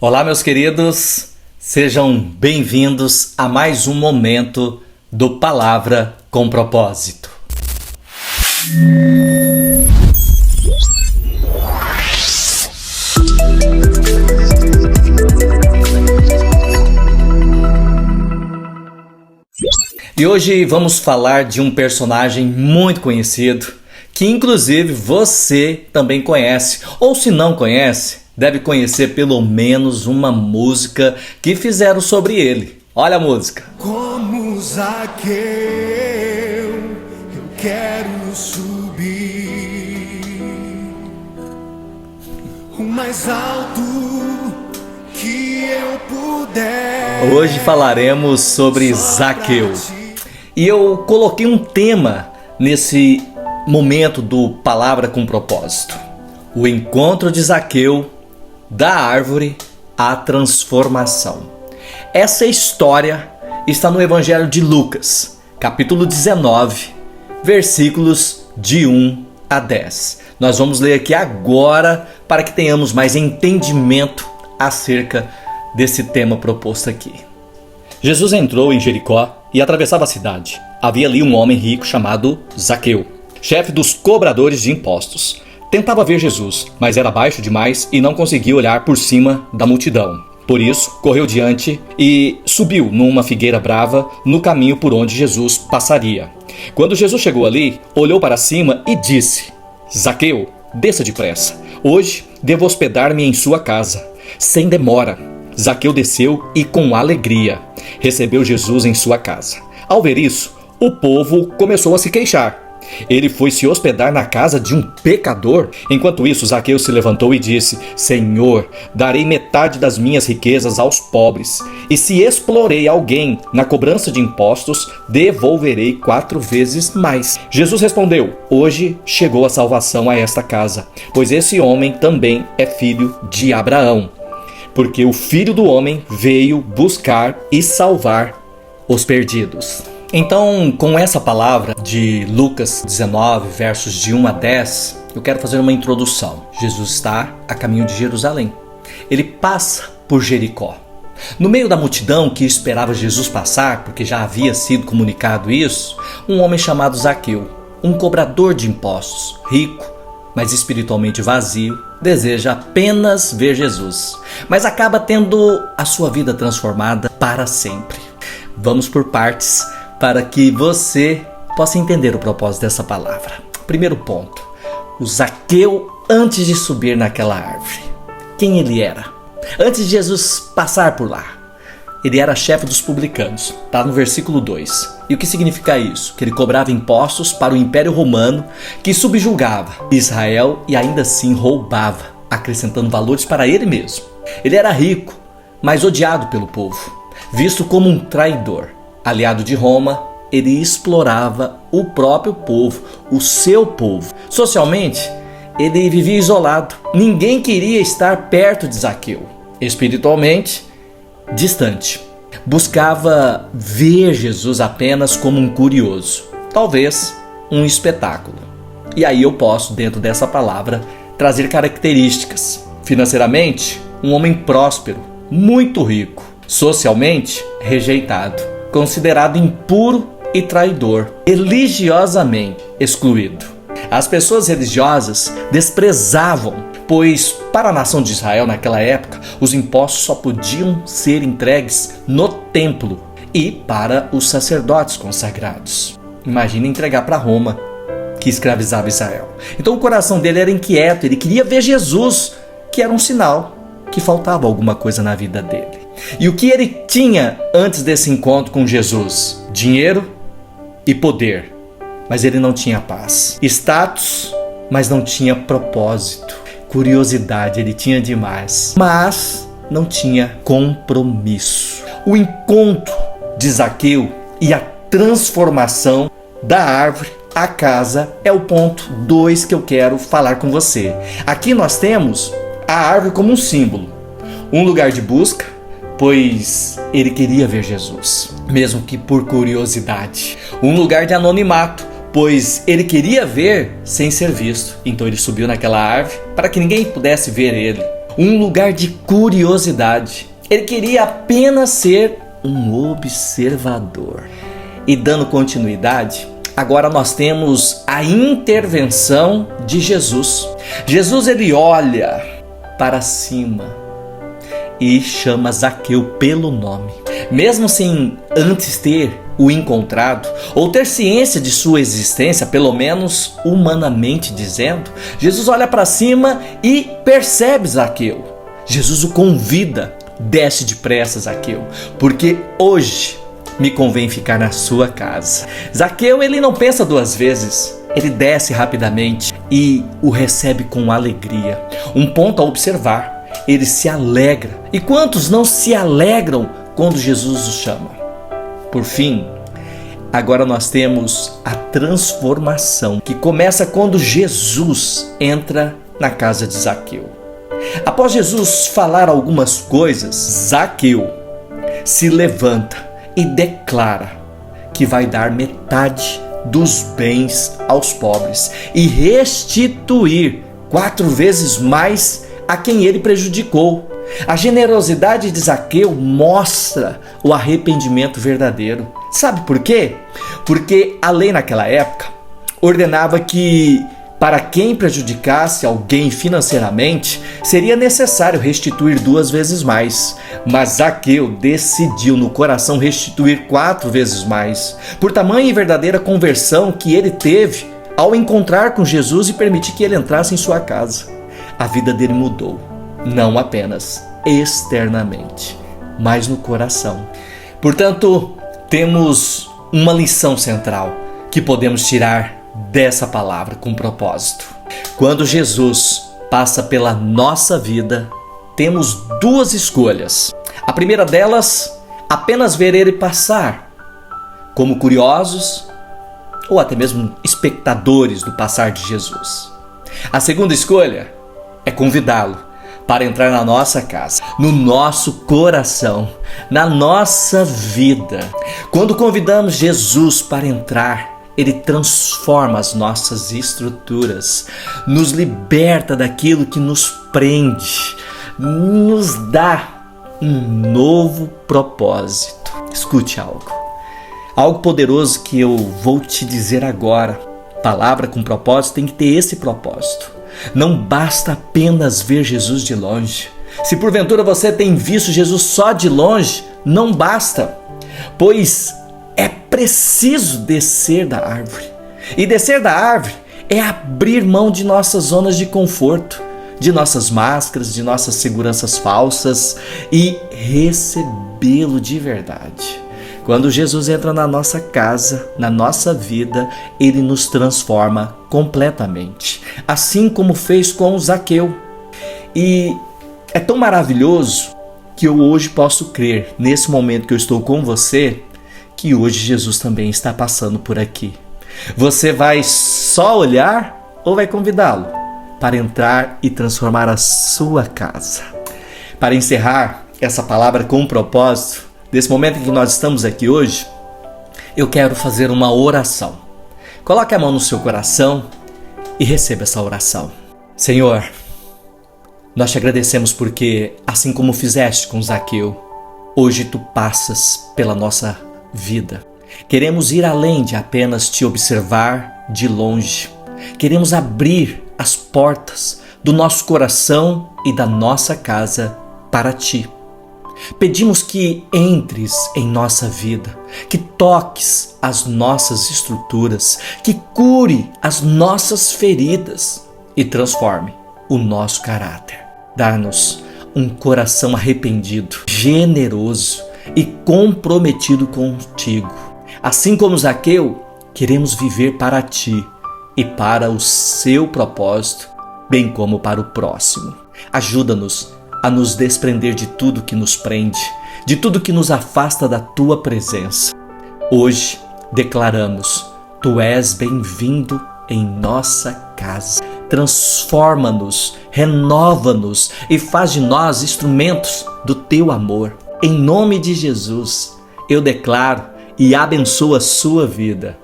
Olá, meus queridos, sejam bem-vindos a mais um momento do Palavra com Propósito. E hoje vamos falar de um personagem muito conhecido, que inclusive você também conhece, ou se não conhece, deve conhecer pelo menos uma música que fizeram sobre ele. Olha a música. Como Zaqueu, eu quero subir o mais alto que eu puder. Hoje falaremos sobre Zaqueu. E eu coloquei um tema nesse momento do Palavra com Propósito. O encontro de Zaqueu, da árvore à transformação. Essa história está no Evangelho de Lucas, capítulo 19, versículos de 1 a 10. Nós vamos ler aqui agora para que tenhamos mais entendimento acerca desse tema proposto aqui. Jesus entrou em Jericó e atravessava a cidade. Havia ali um homem rico chamado Zaqueu, chefe dos cobradores de impostos. Tentava ver Jesus, mas era baixo demais e não conseguia olhar por cima da multidão. Por isso, correu diante e subiu numa figueira brava no caminho por onde Jesus passaria. Quando Jesus chegou ali, olhou para cima e disse: Zaqueu, desça depressa. Hoje devo hospedar-me em sua casa, sem demora. Zaqueu desceu e com alegria recebeu Jesus em sua casa. Ao ver isso, o povo começou a se queixar. Ele foi se hospedar na casa de um pecador? Enquanto isso, Zaqueu se levantou e disse: Senhor, darei metade das minhas riquezas aos pobres. E se explorei alguém na cobrança de impostos, devolverei 4 vezes mais. Jesus respondeu: Hoje chegou a salvação a esta casa, pois esse homem também é filho de Abraão. Porque o Filho do Homem veio buscar e salvar os perdidos. Então, com essa palavra de Lucas 19, versos de 1 a 10, eu quero fazer uma introdução. Jesus está a caminho de Jerusalém. Ele passa por Jericó. No meio da multidão que esperava Jesus passar, porque já havia sido comunicado isso, um homem chamado Zaqueu, um cobrador de impostos, rico, mas espiritualmente vazio, deseja apenas ver Jesus, mas acaba tendo a sua vida transformada para sempre. Vamos por partes, para que você possa entender o propósito dessa palavra. Primeiro ponto, o Zaqueu antes de subir naquela árvore. Quem ele era? Antes de Jesus passar por lá, ele era chefe dos publicanos, está no versículo 2. E o que significa isso? Que ele cobrava impostos para o Império Romano, que subjugava Israel e ainda assim roubava, acrescentando valores para ele mesmo. Ele era rico, mas odiado pelo povo, visto como um traidor. Aliado de Roma, ele explorava o próprio povo, o seu povo. Socialmente, ele vivia isolado. Ninguém queria estar perto de Zaqueu. Espiritualmente, distante. Buscava ver Jesus apenas como um curioso. Talvez um espetáculo. E aí eu posso, dentro dessa palavra, trazer características. Financeiramente, um homem próspero, muito rico. Socialmente, rejeitado. Considerado impuro e traidor, religiosamente excluído. As pessoas religiosas desprezavam, pois para a nação de Israel naquela época, os impostos só podiam ser entregues no templo e para os sacerdotes consagrados. Imagina entregar para Roma, que escravizava Israel. Então o coração dele era inquieto, ele queria ver Jesus, que era um sinal que faltava alguma coisa na vida dele. E o que ele tinha antes desse encontro com Jesus? Dinheiro e poder, mas ele não tinha paz. Status, mas não tinha propósito. Curiosidade, ele tinha demais, mas não tinha compromisso. O encontro de Zaqueu e a transformação da árvore à casa é o ponto 2 que eu quero falar com você. Aqui nós temos a árvore como um símbolo, um lugar de busca, pois ele queria ver Jesus, mesmo que por curiosidade. Um lugar de anonimato, pois ele queria ver sem ser visto. Então ele subiu naquela árvore para que ninguém pudesse ver ele. um lugar de curiosidade. Ele queria apenas ser um observador. E dando continuidade, agora nós temos a intervenção de Jesus. Jesus, ele olha para cima e chama Zaqueu pelo nome. Mesmo sem antes ter o encontrado ou ter ciência de sua existência, pelo menos humanamente dizendo, Jesus olha para cima e percebe Zaqueu. Jesus o convida: desce depressa, Zaqueu, porque hoje me convém ficar na sua casa. Zaqueu, ele não pensa duas vezes. Ele desce rapidamente e o recebe com alegria. Um ponto a observar: ele se alegra. E quantos não se alegram quando Jesus o chama? Por fim, agora nós temos a transformação, que começa quando Jesus entra na casa de Zaqueu. Após Jesus falar algumas coisas, Zaqueu se levanta e declara que vai dar metade dos bens aos pobres e restituir 4 vezes mais a quem ele prejudicou. A generosidade de Zaqueu mostra o arrependimento verdadeiro. Sabe por quê? Porque a lei naquela época ordenava que para quem prejudicasse alguém financeiramente, seria necessário restituir 2 vezes mais. Mas Zaqueu decidiu no coração restituir 4 vezes mais, por tamanha e verdadeira conversão que ele teve ao encontrar com Jesus e permitir que ele entrasse em sua casa. A vida dele mudou, não apenas externamente, mas no coração. Portanto, temos uma lição central que podemos tirar dessa palavra com propósito. Quando Jesus passa pela nossa vida, temos 2 escolhas. A primeira delas, apenas ver ele passar, como curiosos ou até mesmo espectadores do passar de Jesus. A segunda escolha é convidá-lo para entrar na nossa casa, no nosso coração, na nossa vida. Quando convidamos Jesus para entrar, ele transforma as nossas estruturas, nos liberta daquilo que nos prende, nos dá um novo propósito. Escute algo poderoso que eu vou te dizer agora. Palavra com propósito tem que ter esse propósito. Não basta apenas ver Jesus de longe. Se porventura você tem visto Jesus só de longe, não basta, pois é preciso descer da árvore. E descer da árvore é abrir mão de nossas zonas de conforto, de nossas máscaras, de nossas seguranças falsas e recebê-lo de verdade. Quando Jesus entra na nossa casa, na nossa vida, ele nos transforma completamente, assim como fez com Zaqueu. E é tão maravilhoso que eu hoje posso crer, nesse momento que eu estou com você, que hoje Jesus também está passando por aqui. Você vai só olhar ou vai convidá-lo para entrar e transformar a sua casa? Para encerrar essa palavra com um propósito, nesse momento em que nós estamos aqui hoje, eu quero fazer uma oração. Coloque a mão no seu coração e receba essa oração. Senhor, nós te agradecemos porque, assim como fizeste com Zaqueu, hoje tu passas pela nossa vida. Queremos ir além de apenas te observar de longe. Queremos abrir as portas do nosso coração e da nossa casa para ti. Pedimos que entres em nossa vida, que toques as nossas estruturas, que cure as nossas feridas e transforme o nosso caráter. Dá-nos um coração arrependido, generoso e comprometido contigo. Assim como Zaqueu, queremos viver para ti e para o seu propósito, bem como para o próximo. Ajuda-nos a nos desprender de tudo que nos prende, de tudo que nos afasta da tua presença. Hoje declaramos: tu és bem-vindo em nossa casa. Transforma-nos, renova-nos e faz de nós instrumentos do teu amor. Em nome de Jesus, eu declaro e abençoo a sua vida.